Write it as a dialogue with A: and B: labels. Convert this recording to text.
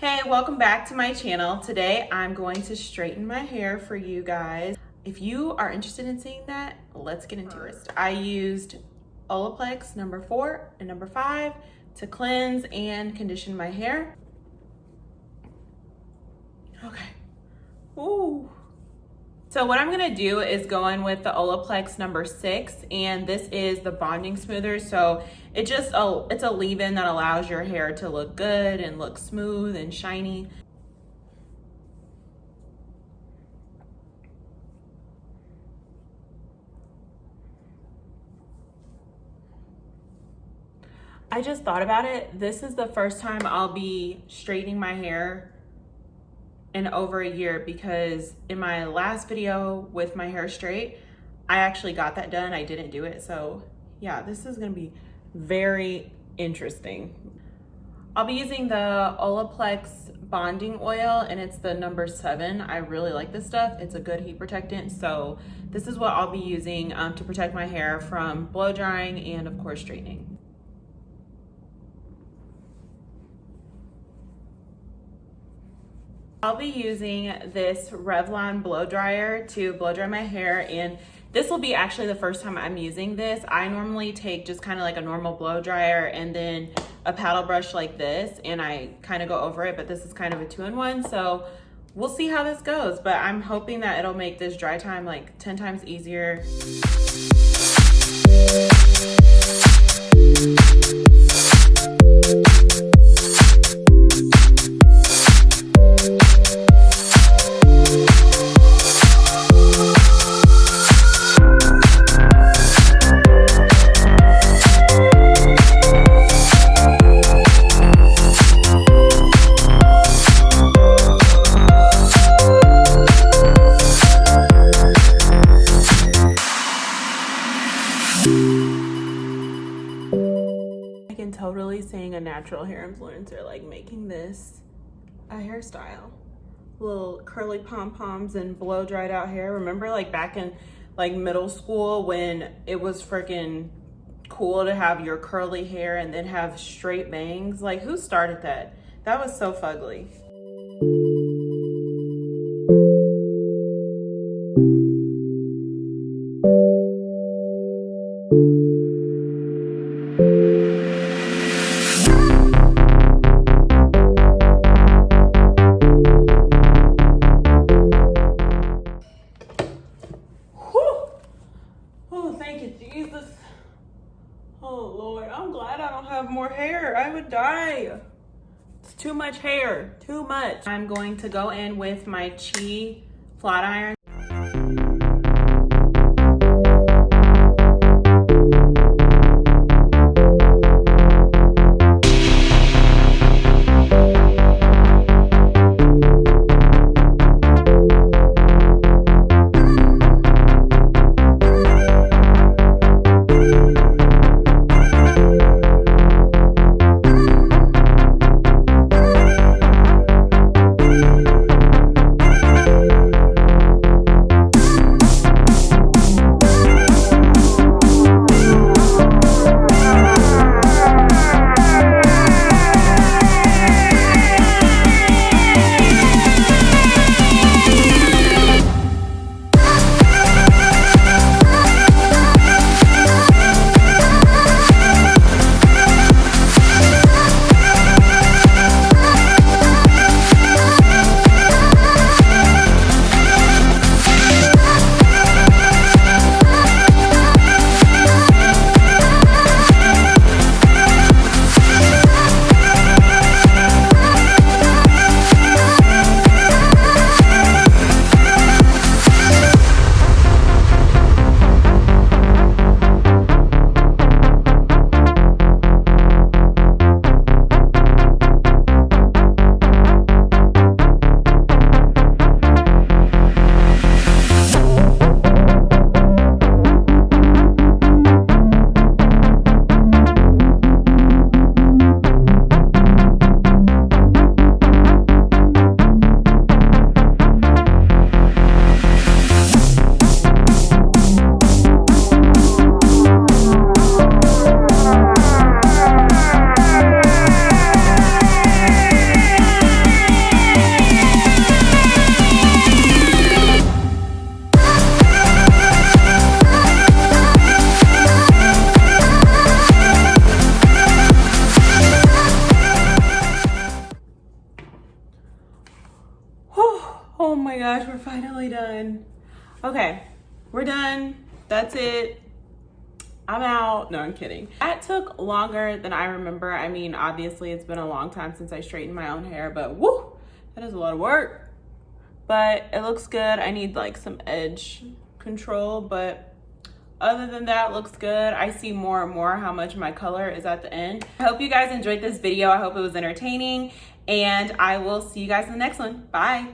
A: Hey, welcome back to my channel. Today I'm going to straighten my hair for you guys. If you are interested in seeing that, let's get into it. I used Olaplex number 4 and number 5 to cleanse and condition my hair. Okay. Ooh. So what I'm gonna do is go in with the Olaplex number 6, and this is the bonding smoother. So it's a leave-in that allows your hair to look good and look smooth and shiny. I just thought about it. This is the first time I'll be straightening my hair in over a year, because in my last video with my hair straight, I actually got that done. I didn't do it. So yeah, this is gonna be very interesting. I'll be using the Olaplex bonding oil, and it's the number 7. I really like this stuff. It's a good heat protectant. So this is what I'll be using to protect my hair from blow drying and of course straightening. I'll be using this Revlon blow dryer to blow dry my hair, and this will be actually the first time I'm using this. I normally take just kind of like a normal blow dryer and then a paddle brush like this, and I kind of go over it, but this is kind of a 2-in-1, so we'll see how this goes. But I'm hoping that it'll make this dry time like 10 times easier. Totally seeing a natural hair influencer like making this a hairstyle. Little curly pom-poms and blow dried out hair. Remember like back in like middle school when it was freaking cool to have your curly hair and then have straight bangs? Like, who started that? That was so fugly. Oh Lord, I'm glad I don't have more hair. I would die. It's too much hair, too much. I'm going to go in with my Chi flat iron. my gosh, we're finally done. Okay, we're done. That's it. I'm out. No, I'm kidding. That took longer than I remember. I mean, obviously it's been a long time since I straightened my own hair, but woo, that is a lot of work. But it looks good. I need like some edge control, but other than that, looks good. I see more and more how much my color is at the end. I hope you guys enjoyed this video. I hope it was entertaining, and I will see you guys in the next one. Bye.